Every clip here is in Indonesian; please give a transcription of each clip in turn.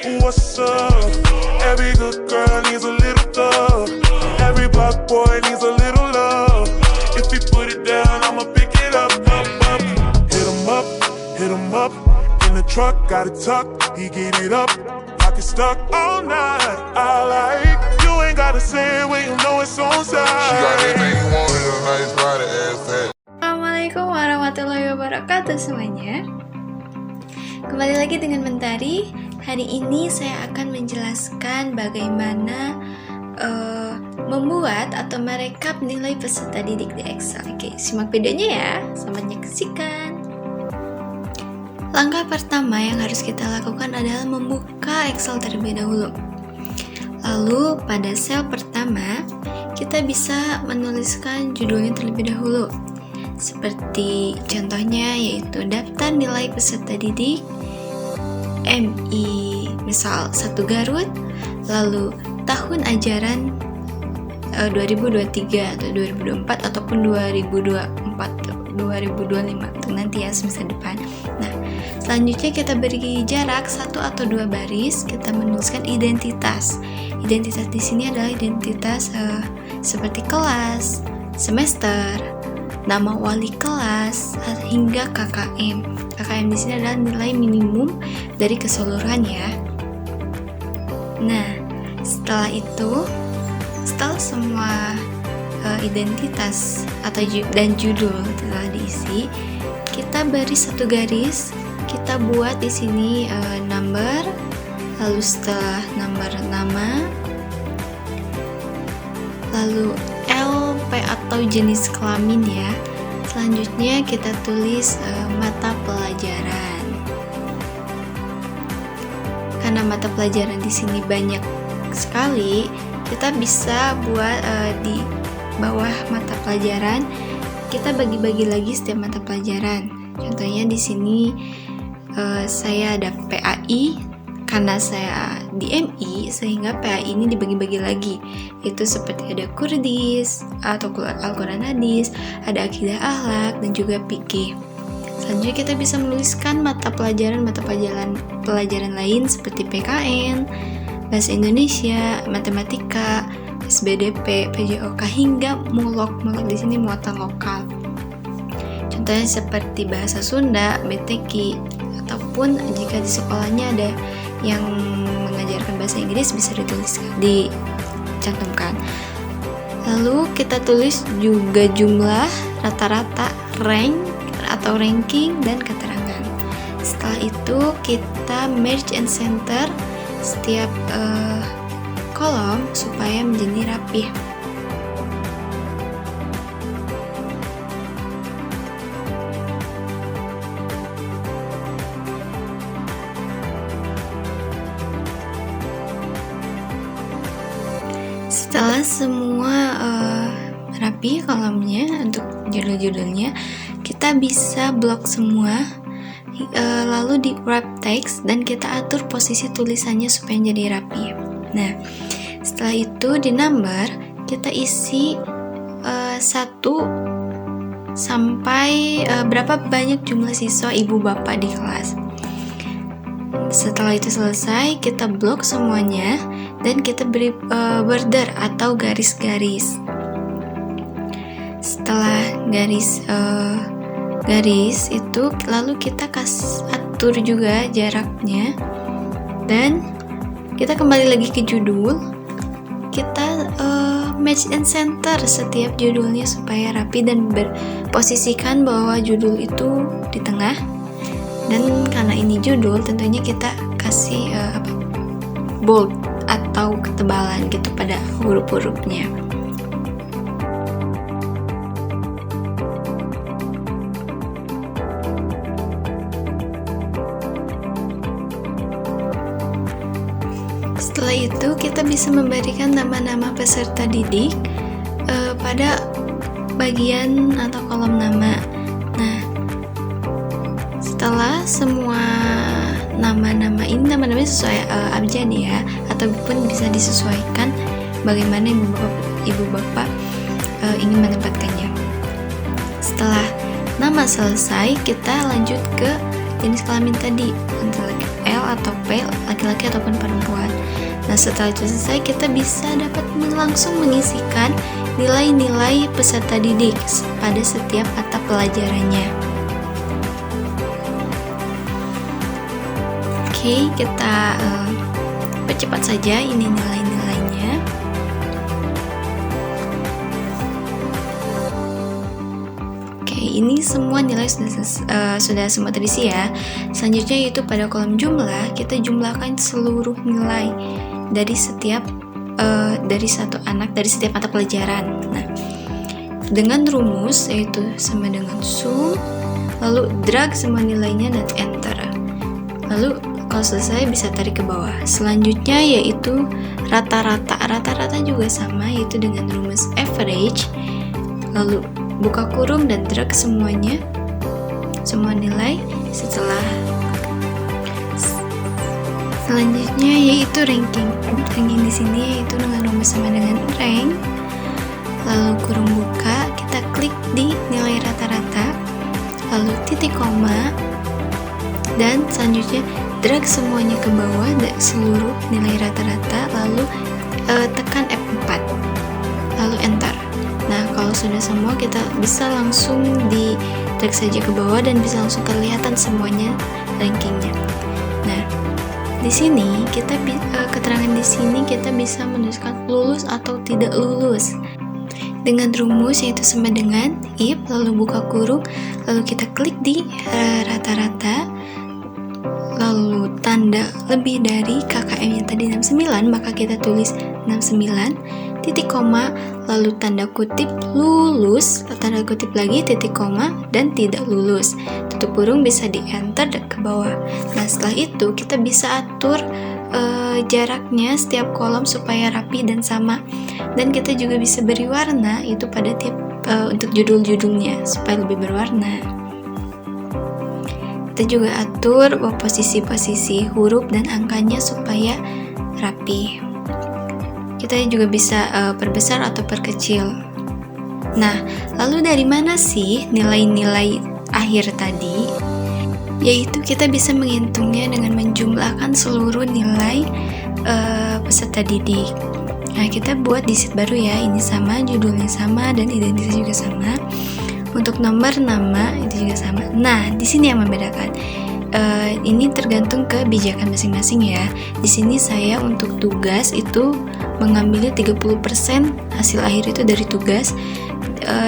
What's up? Every good girl needs a little thug. Every black boy needs a little love. If he put it down, I'ma pick it up, up, up. Hit him up. In the truck, got it tucked. He get it up. Pocket stuck all night. I like you ain't gotta say it when you know it's on side. She got everything you want in a nice body, ass fat. Assalamualaikum warahmatullahi wabarakatuh semuanya. Kembali lagi dengan Mentari. Hari ini saya akan menjelaskan bagaimana membuat atau merekap nilai peserta didik di Excel. Oke, simak videonya ya. Selamat menyaksikan. Langkah pertama yang harus kita lakukan adalah membuka Excel terlebih dahulu. Lalu pada sel pertama, kita bisa menuliskan judulnya terlebih dahulu. Seperti contohnya yaitu daftar nilai peserta didik MI misal 1 Garut, lalu tahun ajaran 2023 atau 2024 ataupun 2025 untuk nanti ya semester depan. Nah, selanjutnya kita beri jarak 1 atau 2 baris, kita menuliskan identitas. Identitas di sini adalah identitas seperti kelas, semester, nama wali kelas, hingga KKM. KKM di sini adalah nilai minimum dari keseluruhan ya. Nah, setelah semua identitas atau dan judul telah diisi, kita beri 1 garis. Kita buat di sini number, lalu setelah number nama, lalu LP atau jenis kelamin ya. Selanjutnya kita tulis mata pelajaran. Karena mata pelajaran di sini banyak sekali, kita bisa buat di bawah mata pelajaran kita bagi-bagi lagi setiap mata pelajaran. Contohnya di sini saya ada PAI. Karena saya di MI, sehingga PAI ini dibagi-bagi lagi. Itu seperti ada Kurdis atau Al-Quran Hadis, ada Akidah Akhlak, dan juga PK. Selanjutnya kita bisa menuliskan mata pelajaran lain seperti PKN, Bahasa Indonesia, Matematika, SBDP, PJOK, hingga mulok di sini muatan lokal. Contohnya seperti Bahasa Sunda, BTQ, ataupun jika di sekolahnya ada yang mengajarkan bahasa Inggris bisa dicantumkan. Lalu kita tulis juga jumlah, rata-rata, rank atau ranking, dan keterangan. Setelah itu kita merge and center setiap kolom supaya menjadi rapih. Setelah semua rapi kolomnya untuk judul-judulnya, kita bisa blok semua, lalu di wrap text dan kita atur posisi tulisannya supaya jadi rapi. Nah, setelah itu di number kita isi 1 sampai berapa banyak jumlah siswa ibu bapak di kelas. Setelah itu selesai, kita blok semuanya dan kita beri border atau garis-garis. Setelah garis itu, lalu kita atur juga jaraknya dan kita kembali lagi ke judul. Kita match and center setiap judulnya supaya rapi dan berposisikan bahwa judul itu di tengah. Dan karena ini judul, tentunya kita kasih bold atau ketebalan gitu pada huruf-hurufnya. Setelah itu kita bisa memberikan nama-nama peserta didik pada bagian atau kolom nama. Nah, setelah semua nama-nama ini nama-namanya sesuai abjad ya, ataupun bisa disesuaikan bagaimana ibu bapak ingin menempatkannya. Setelah nama selesai, kita lanjut ke jenis kelamin tadi, antara L atau P, laki-laki ataupun perempuan. Nah, setelah itu selesai, kita bisa dapat langsung mengisikan nilai-nilai peserta didik pada setiap mata pelajarannya. Oke, kita percepat saja ini nilai-nilainya. Oke, ini semua nilai sudah semua terisi ya. Selanjutnya yaitu pada kolom jumlah, kita jumlahkan seluruh nilai dari setiap dari satu anak dari setiap mata pelajaran. Nah, dengan rumus yaitu sama dengan sum, lalu drag semua nilainya dan enter. Lalu kalau selesai bisa tarik ke bawah. Selanjutnya yaitu rata-rata. Rata-rata juga sama, yaitu dengan rumus average. Lalu buka kurung dan drag semuanya, semua nilai. Selanjutnya yaitu ranking. Ranking di sini yaitu dengan rumus sama dengan rank. Lalu kurung buka, kita klik di nilai rata-rata, lalu titik koma, dan selanjutnya drag semuanya ke bawah seluruh nilai rata-rata, lalu tekan F4, lalu enter. Nah, kalau sudah semua, kita bisa langsung di drag saja ke bawah dan bisa langsung kelihatan semuanya rankingnya. Nah, di sini kita keterangan di sini kita bisa menuliskan lulus atau tidak lulus dengan rumus yaitu sama dengan if, lalu buka kurung, lalu kita klik di rata-rata, lalu tanda lebih dari KKM yang tadi 69, maka kita tulis 69, titik koma, lalu tanda kutip lulus, tanda kutip lagi, titik koma, dan tidak lulus. Tutup kurung bisa di enter dan ke bawah. Nah, setelah itu kita bisa atur jaraknya setiap kolom supaya rapi dan sama. Dan kita juga bisa beri warna itu pada tiap untuk judul-judulnya supaya lebih berwarna. Kita juga atur posisi-posisi huruf dan angkanya supaya rapi. Kita juga bisa perbesar atau perkecil. Nah, lalu dari mana sih nilai-nilai akhir tadi? Yaitu kita bisa menghitungnya dengan menjumlahkan seluruh nilai peserta didik. Nah, kita buat di sheet baru ya, ini sama, judulnya sama, dan identitas juga sama. Untuk nomor nama itu juga sama. Nah, di sini yang membedakan. Ini tergantung kebijakan masing-masing ya. Di sini saya untuk tugas itu mengambil 30% hasil akhir itu dari tugas.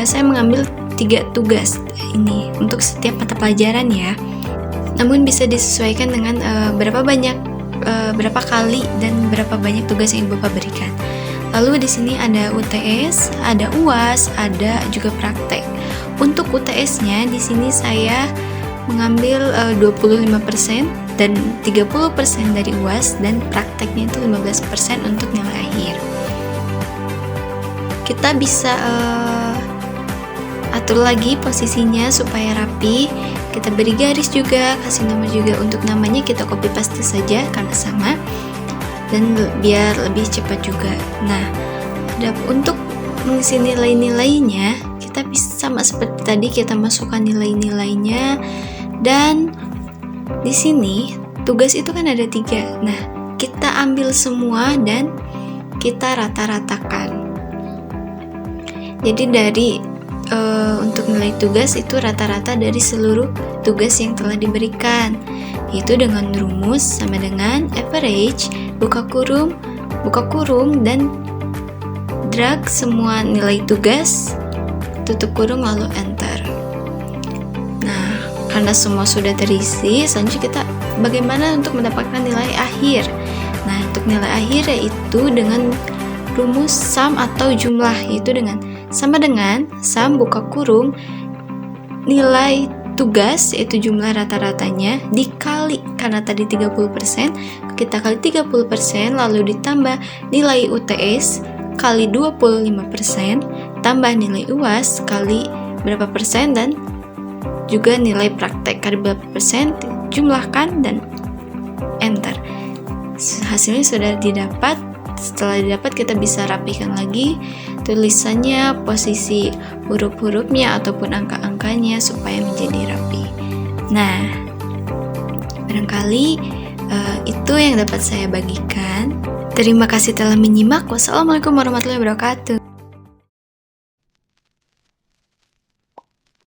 Saya mengambil 3 tugas ini untuk setiap mata pelajaran ya. Namun bisa disesuaikan dengan berapa kali dan berapa banyak tugas yang Bapak berikan. Lalu di sini ada UTS, ada UAS, ada juga praktek. Untuk UTS-nya di sini saya mengambil 25% dan 30% dari UAS, dan prakteknya itu 15% untuk nilai akhir. Kita bisa atur lagi posisinya supaya rapi. Kita beri garis juga, kasih nomor juga. Untuk namanya kita copy paste saja karena sama, dan biar lebih cepat juga. Nah, untuk mengisi nilai-nilainya, kita bisa sama seperti tadi, kita masukkan nilai-nilainya. Dan di sini tugas itu kan ada 3. Nah, kita ambil semua dan kita rata-ratakan. Jadi dari untuk nilai tugas itu rata-rata dari seluruh tugas yang telah diberikan, yaitu dengan rumus sama dengan average, buka kurung dan drag semua nilai tugas, tutup kurung, lalu enter. Nah, karena semua sudah terisi, selanjutnya kita bagaimana untuk mendapatkan nilai akhir. Nah, untuk nilai akhir yaitu dengan rumus sum atau jumlah, yaitu sama dengan sum buka kurung nilai tugas, yaitu jumlah rata-ratanya, dikali, karena tadi 30%, kita kali 30%, lalu ditambah nilai UTS kali 25%, tambah nilai UAS kali berapa persen, dan juga nilai praktek kali berapa persen, jumlahkan dan enter. Hasilnya sudah didapat. Setelah didapat, kita bisa rapikan lagi tulisannya, posisi huruf-hurufnya ataupun angka-angkanya supaya menjadi rapi. Nah, barangkali Itu yang dapat saya bagikan. Terima kasih telah menyimak. Wassalamualaikum warahmatullahi wabarakatuh.